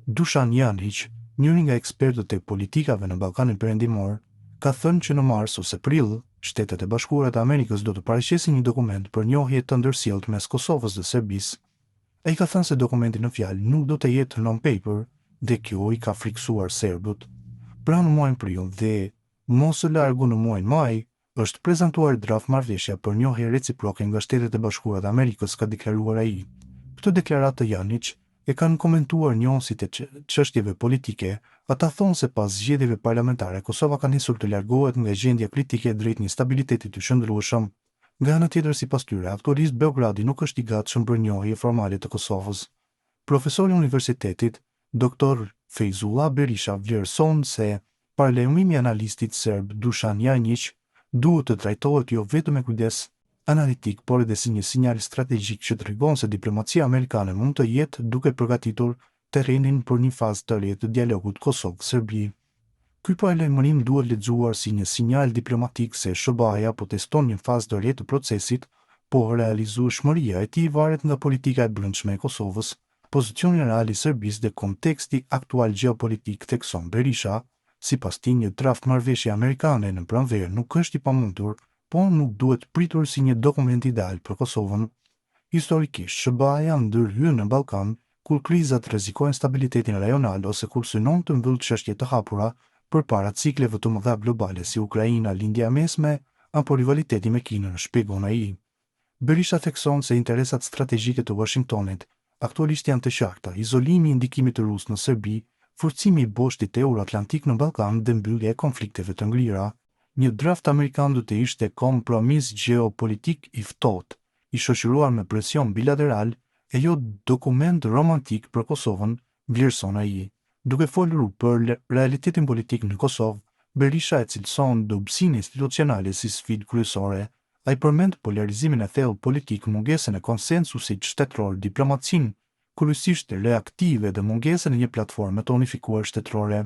Dušan Janić, njëri nga ekspertët e politikave në Ballkanin Perëndimor, ka thënë që në mars ose prill, Shtetet e Bashkuara të Amerikës do të paraqesin një dokument për njohje të ndërsjellët mes Kosovës dhe Serbisë. Ai ka thënë se dokumenti në fjalë nuk do të jetë non-paper dhe kjo i ka friksuar serbët. Pra në muajin prill dhe mos së largu në muajin maj, është prezantuar draft marrëveshja për njohje reciproke nga Shtetet e Bashkuara të Amerikës, ka deklaruar ai. Këtë deklaratë të Janić e kanë komentuar njohësit e çështjeve politike. Ata thonë se pas zgjedhjeve parlamentare, Kosova ka nisur të largohet nga gjendja kritike drejt një stabiliteti të qëndrueshëm. Nga ana tjetër, sipas tyre, aktualisht Beogradi nuk është i gatshëm për njohje formale të Kosovës. Profesori i universitetit, Dr. Feyzullah Berisha vlerëson se paralajmërimi i analistit serb Dušan Janić duhet të trajtohet jo vetëm me kujdes analitik, por edhe si një sinjal strategjik që tregon se diplomacia amerikane mund të jetë duke përgatitur terrenin për një fazë të re të dialogut Kosovë-Serbi. Ky paralajmërim duhet lexuar si një sinjal diplomatik se SBA-ja po teston një fazë të re të procesit, por realizueshmëria e tij varet nga politika e brendshme e Kosovës, pozicioni real i Serbisë dhe konteksti aktual gjeopolitik, thekson Berisha. Sipas tij, një draft marrëveshje amerikane në pranverë nuk është i pamundur, por nuk duhet pritur si një dokument ideal për Kosovën. Historikisht, SBA-ja ndërhyn në Ballkan kur krizat rrezikojnë stabilitetin rajonal ose kur synon të mbyll çështje të hapura përpara cikleve të mëdha globale si Ukraina, lindja e mesme apo rivaliteti me Kinën, shpjegon ai. Berisha thekson se interesat strategjike të Washingtonit aktualisht janë të qarta: izolimi i ndikimit të Rusë në Serbi, forcimi i boshtit euro-atlantik në Ballkan dhe mbyllja e konflikteve të ngrira. Një draft amerikan do të ishte kompromis gjeopolitik i ftohtë, i shoqëruar me presion bilateral e jo dokument romantik për Kosovën, vlerëson ai. Duke folur për realitetin politik në Kosovë, Berisha e cilëson dobësinë institucionale si sfidë kryesore. Ai përmend polarizimin e thellë politik, mungesën e konsensusit shtetëror, diplomacinë kryesisht reaktive dhe mungesën e një platforme të unifikuar shtetërore.